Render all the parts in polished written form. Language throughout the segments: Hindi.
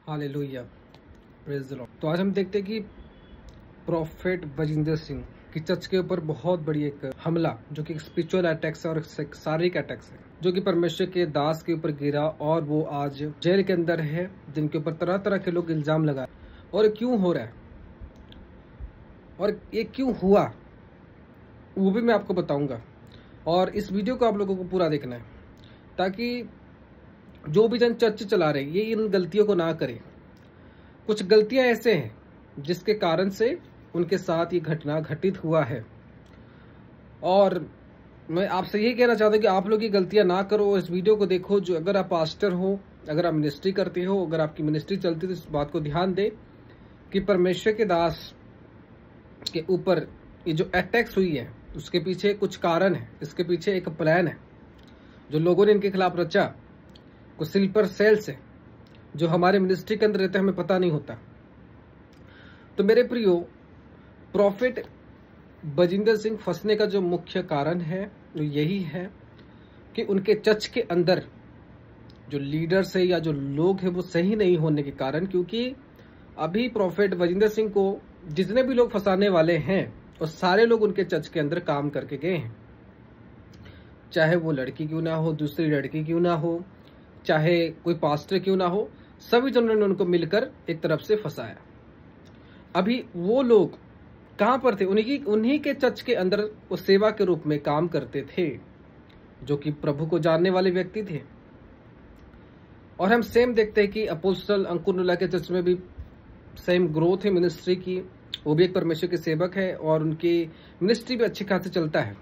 Hallelujah, praise the Lord. तो आज हम देखते हैं कि प्रॉफेट बजिंदर सिंह की चर्च के ऊपर बहुत बड़ी एक हमला, जो कि स्पिरिचुअल अटैक्स है और शारीरिक अटैक्स है, जो कि परमेश्वर के दास के ऊपर गिरा और वो आज जेल के अंदर है, जिनके ऊपर तरह तरह के लोग इल्जाम लगाए। और क्यों हो रहा है और ये क्यों हुआ वो भी मैं आपको बताऊंगा। और इस वीडियो को आप लोगों को पूरा देखना है, ताकि जो भी जन चर्च चला रहे ये इन गलतियों को ना करे। कुछ गलतियां ऐसे हैं जिसके कारण से उनके साथ ये घटना घटित हुआ है, और मैं आपसे यही कहना चाहता हूँ कि आप लोग ये गलतियां ना करो। इस वीडियो को देखो। जो अगर आप पास्टर हो, अगर आप मिनिस्ट्री करते हो, अगर आपकी मिनिस्ट्री चलती है, तो इस बात को ध्यान दे कि परमेश्वर के दास के ऊपर ये जो अटैक्स हुई है उसके पीछे कुछ कारण है, इसके पीछे एक प्लान है जो लोगों ने इनके खिलाफ रचा। कुछ स्लीपर सेल्स है जो हमारे मिनिस्ट्री के अंदर रहते हैं, हमें पता नहीं होता। तो मेरे प्रियो, प्रॉफिट बजिंदर सिंह फंसने का जो मुख्य कारण है वो यही है कि उनके चर्च के अंदर जो लीडर्स है या जो लोग हैं वो सही नहीं होने के कारण। क्योंकि अभी प्रॉफिट बजिंदर सिंह को जितने भी लोग फंसाने वाले हैं और सारे लोग उनके चर्च के अंदर काम करके गए हैं, चाहे वो लड़की क्यों ना हो, दूसरी लड़की क्यों ना हो, चाहे कोई पास्टर क्यों ना हो, सभी जनों ने उनको मिलकर एक तरफ से फंसाया। अभी वो लोग कहां पर थे? उन्हीं के चर्च के अंदर वो सेवा के रूप में काम करते थे, जो कि प्रभु को जानने वाले व्यक्ति थे। और हम सेम देखते हैं कि अपोस्टल अंकुर के चर्च में भी सेम ग्रोथ है मिनिस्ट्री की। वो भी एक परमेश्वर के सेवक है और उनकी मिनिस्ट्री भी अच्छी खासी चलता है,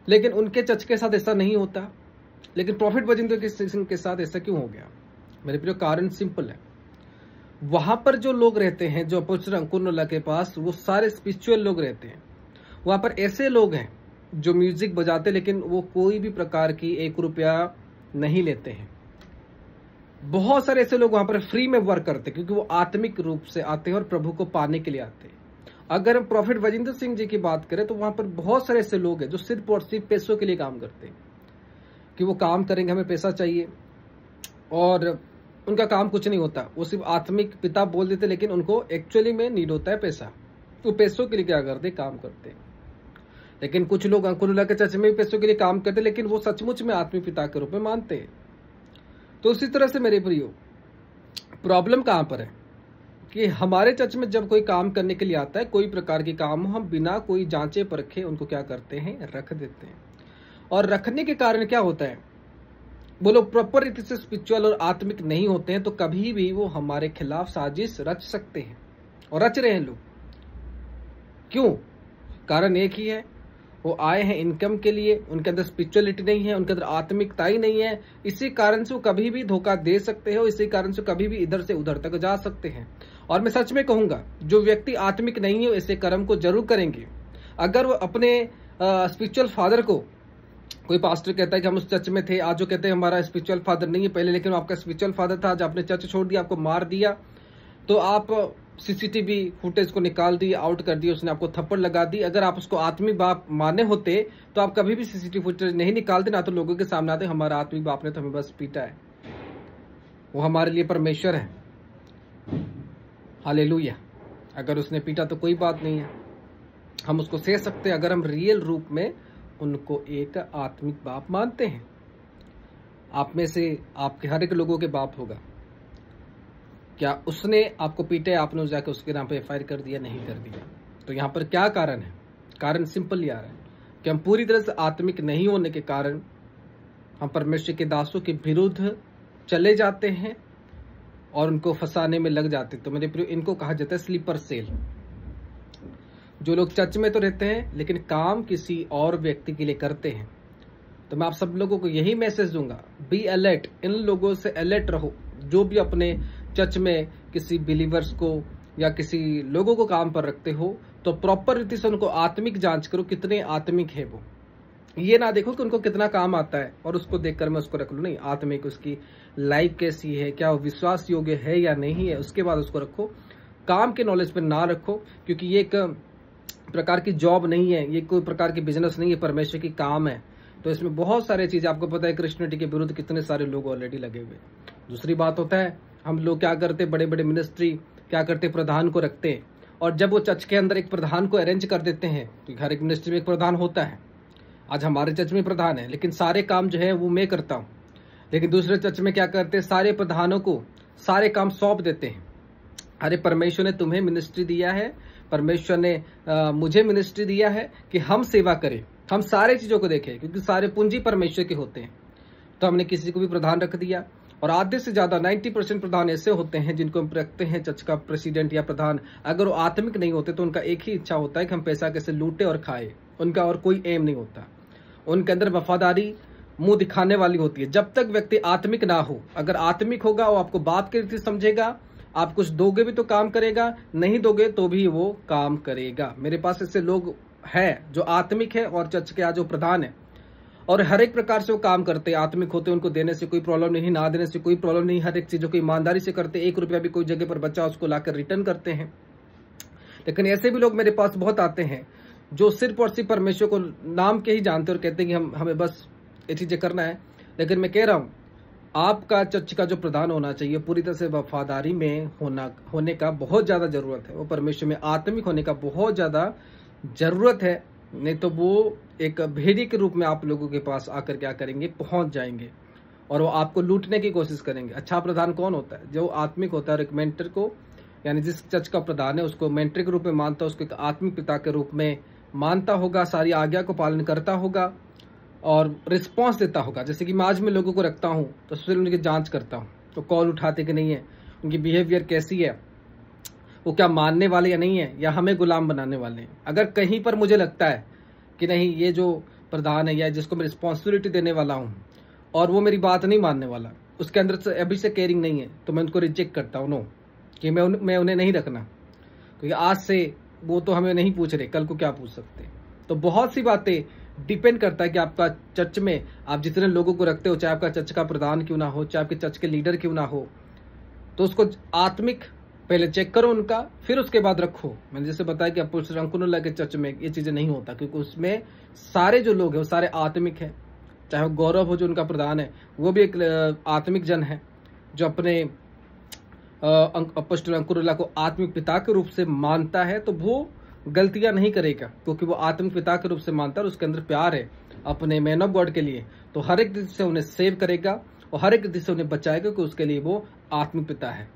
लेकिन उनके चर्च के साथ ऐसा नहीं होता। लेकिन प्रॉफिट बजिंदर सिंह के साथ ऐसा क्यों हो गया? मेरे प्रिय, कारण सिंपल है। वहां पर जो लोग रहते हैं, जो अपोस्टल अंकुर के पास, वो सारे स्पिरिचुअल लोग रहते हैं। वहां पर ऐसे लोग हैं जो म्यूजिक बजाते, लेकिन वो कोई भी प्रकार की 1 रुपया नहीं लेते हैं। बहुत सारे ऐसे लोग वहां पर फ्री में वर्क करते हैं, क्योंकि वो आत्मिक रूप से आते हैं और प्रभु को पाने के लिए आते हैं। अगर हम प्रॉफिट बजिंदर सिंह जी की बात करें तो वहां पर बहुत सारे ऐसे लोग हैं जो सिर्फ और सिर्फ पैसों के लिए काम करते हैं, कि वो काम करेंगे, हमें पैसा चाहिए, और उनका काम कुछ नहीं होता। वो सिर्फ आत्मिक पिता बोल देते, लेकिन उनको एक्चुअली में नीड होता है पैसा। तो पैसों के लिए क्या करते? काम करते हैं। लेकिन कुछ लोग अंकुर के चर्च में भी पैसों के लिए काम करते, लेकिन वो सचमुच में आत्मिक पिता के रूप में मानते हैं। तो उसी तरह से मेरे प्रियो, प्रॉब्लम कहां पर है कि हमारे चर्च में जब कोई काम करने के लिए आता है, कोई प्रकार की काम हो, हम बिना कोई जांचे परखे उनको क्या करते हैं? रख देते हैं। और रखने के कारण क्या होता है? वो लोग प्रॉपर रीति से स्पिरिचुअल और आत्मिक नहीं होते हैं, तो कभी भी वो हमारे खिलाफ साजिश रच सकते हैं, और रच रहे हैं लोग। क्यों? कारण एक ही है, वो आए हैं इनकम के लिए, उनके अंदर स्पिरिचुअलिटी नहीं है, उनके अंदर आत्मिकता ही नहीं है। इसी कारण से वो कभी भी धोखा दे सकते हैं, और इसी कारण से कभी भी इधर से उधर तक जा सकते हैं। और मैं सच में कहूंगा, जो व्यक्ति आत्मिक नहीं है ऐसे कर्म को जरूर करेंगे। अगर वो अपने स्पिरिचुअल फादर को, कोई पास्टर कहता है कि हम उस चर्च में थे, आज जो कहते हैं हमारा स्पिरिचुअल फादर नहीं है पहले, लेकिन आपका स्पिरिचुअल फादर था, आज आपने चर्च छोड़ दिया, आपको मार दिया, तो आप सीसीटीवी फुटेज को निकाल दिए, आउट कर दिए, उसने आपको थप्पड़ लगा दी। अगर आप उसको आत्मिक बाप माने होते तो आप कभी भी सीसीटीवी फुटेज नहीं निकालते, ना तो लोगों के सामने आते हमारा आत्मिक बाप ने तो हमें बस पीटा है, वो हमारे लिए परमेश्वर है। हालेलुया। अगर उसने पीटा तो कोई बात नहीं है, हम उसको सह सकते हैं, अगर हम रियल रूप में उनको एक आत्मिक बाप मानते हैं। आप में से आपके हर एक लोगों के बाप होगा। क्या उसने आपको पीटे, आपने जाकर उसके नाम पे एफआईआर कर दिया? नहीं कर दिया। तो यहाँ पर क्या कारण है? कारण सिंपल यार है कि हम पूरी तरह से आत्मिक नहीं होने के कारण हम परमेश्वर के दासों के विरुद्ध चले जाते हैं और उनको फंसाने में लग जाते हैं। तो मेरे प्रिय, इनको कहा जाता है स्लीपर सेल। जो लोग चर्च में तो रहते हैं लेकिन काम किसी और व्यक्ति के लिए करते हैं। तो मैं आप सब लोगों को यही मैसेज दूंगा, बी अलर्ट। इन लोगों से अलर्ट रहो, जो भी अपने चर्च में किसी बिलीवर्स को या किसी लोगों को काम पर रखते हो, तो प्रॉपर रीति से उनको आत्मिक जांच करो, कितने आत्मिक है वो। ये ना देखो कि उनको कितना काम आता है और उसको देखकर मैं उसको रख लूं, नहीं। आत्मिक, उसकी लाइफ कैसी है, क्या वो विश्वास योग्य है या नहीं है, उसके बाद उसको रखो। काम के नॉलेज पर ना रखो, क्योंकि ये एक प्रकार की जॉब नहीं है, ये कोई प्रकार की बिजनेस नहीं है, परमेश्वर की काम है। तो इसमें बहुत सारी चीजें, आपको पता है क्रिश्चियनिटी के विरुद्ध कितने सारे लोग ऑलरेडी लगे हुए। दूसरी बात होता है हम लोग क्या करते, बड़े बड़े मिनिस्ट्री क्या करते, प्रधान को रखते हैं, और जब वो चर्च के अंदर एक प्रधान को अरेंज कर देते हैं, तो हर एक मिनिस्ट्री में एक प्रधान होता है। आज हमारे चर्च में प्रधान है, लेकिन सारे काम जो है वो मैं करता हूँ। लेकिन दूसरे चर्च में क्या करते हैं, सारे प्रधानों को सारे काम सौंप देते हैं। अरे परमेश्वर ने तुम्हें मिनिस्ट्री दिया है, परमेश्वर ने मुझे मिनिस्ट्री दिया है कि हम सेवा करें, हम सारे चीजों को देखें, क्योंकि सारे पूंजी परमेश्वर के होते हैं। तो हमने किसी को भी प्रधान रख दिया, और आधे से ज्यादा 90% प्रधान ऐसे होते हैं जिनको हम रखते हैं चर्च का प्रेसिडेंट या प्रधान। अगर वो आत्मिक नहीं होते तो उनका एक ही इच्छा होता है कि हम पैसा कैसे लूटे और खाए, उनका और कोई एम नहीं होता। उनके अंदर वफादारी मुंह दिखाने वाली होती है। जब तक व्यक्ति आत्मिक ना हो, अगर आत्मिक होगा वो आपको बाप के रीति समझेगा, आप कुछ दोगे भी तो काम करेगा, नहीं दोगे तो भी वो काम करेगा। मेरे पास ऐसे लोग हैं जो आत्मिक है और चर्च के आज जो प्रधान है, और हर एक प्रकार से वो काम करते हैं, आत्मिक होते हैं, उनको देने से कोई प्रॉब्लम नहीं, ना देने से कोई प्रॉब्लम नहीं, हर एक चीजों को ईमानदारी से करते। 1 रुपया भी कोई जगह पर बचा उसको लाकर रिटर्न करते हैं। लेकिन ऐसे भी लोग मेरे पास बहुत आते हैं जो सिर्फ और सिर्फ परमेश्वर को नाम के ही जानते हैं और कहते हैं कि हमें बस ये चीजें करना है। लेकिन मैं कह रहा हूं, आपका चर्च का जो प्रधान होना चाहिए पूरी तरह से वफादारी में होने का बहुत ज्यादा जरूरत है। वो परमेश्वर में आत्मिक होने का बहुत ज्यादा जरूरत है, नहीं तो वो एक भेड़ी के रूप में आप लोगों के पास आकर क्या करेंगे, पहुंच जाएंगे, और वो आपको लूटने की कोशिश करेंगे। अच्छा प्रधान कौन होता है? जो आत्मिक होता है, और एक मेंटर को, यानी जिस चर्च का प्रधान है उसको मेंटर के रूप में मानता है, उसको एक आत्मिक पिता के रूप में मानता होगा, सारी आज्ञा को पालन करता होगा और रिस्पॉन्स देता होगा। जैसे कि मैं आज में लोगों को रखता हूं तो सबसे उनकी जांच करता हूं, तो कॉल उठाते कि नहीं है, उनकी बिहेवियर कैसी है, वो क्या मानने वाले या नहीं है, या हमें गुलाम बनाने वाले हैं। अगर कहीं पर मुझे लगता है कि नहीं ये जो प्रधान है या जिसको मैं रिस्पॉन्सिबिलिटी देने वाला हूँ और वो मेरी बात नहीं मानने वाला, उसके अंदर से अभी से केयरिंग नहीं है, तो मैं उनको रिजेक्ट करता हूँ, नो, कि मैं उन्हें नहीं रखना, क्योंकि आज से वो तो हमें नहीं पूछ रहे, कल को क्या पूछ सकते। तो बहुत सी बातें डिपेंड करता है कि आपका चर्च में आप जितने लोगों को रखते हो, चाहे आपका चर्च का प्रधान क्यों ना हो, चाहे आपके चर्च के लीडर क्यों ना हो, तो उसको आत्मिक पहले चेक करो उनका, फिर उसके बाद रखो। मैंने जैसे बताया कि अपोस्टल अंकुरला के चर्च में ये चीजें नहीं होता, क्योंकि उसमें सारे जो लोग हैं वो सारे आत्मिक हैं। चाहे वो गौरव हो जो उनका प्रधान है, वो भी एक आत्मिक जन है जो अपने अपोस्टल अंकुरला को आत्मिक पिता के रूप से मानता है, तो वो गलतियां नहीं करेगा, क्योंकि वो आत्मिक पिता के रूप से मानता है और उसके अंदर प्यार है अपने मैन ऑफ गॉड के लिए। तो हर एक रीति से उन्हें सेव करेगा और हर एक रीति से उन्हें बचाएगा, क्योंकि उसके लिए वो आत्मिक पिता है।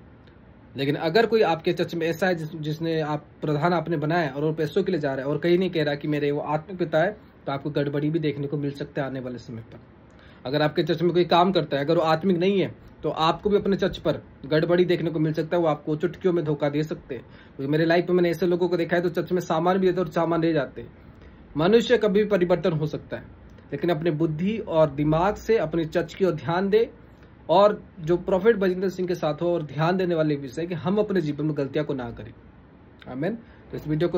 लेकिन अगर कोई आपके चर्च में ऐसा है जिसने आप प्रधान आपने बनाया और वो पैसों के लिए जा रहा है और कहीं नहीं कह रहा कि मेरे वो आत्मिक पिता है, तो आपको गड़बड़ी भी देखने को मिल सकता है आने वाले समय पर। अगर आपके चर्च में कोई काम करता है, अगर वो आत्मिक नहीं है, तो आपको भी अपने चर्च पर गड़बड़ी देखने को मिल सकता है। वो आपको चुटकियों में धोखा दे सकते हैं। क्योंकि मेरे लाइफ में मैंने ऐसे लोगों को देखा है तो चर्च में सामान भी देते और सामान ले जाते। मनुष्य कभी भी परिवर्तन हो सकता है, लेकिन अपने बुद्धि और दिमाग से अपने चर्च की ओर ध्यान दे, और जो प्रोफेट बजिंदर सिंह के साथ हो, और ध्यान देने वाले विषय कि हम अपने जीवन में गलतियां को ना करें। आमीन। तो इस वीडियो को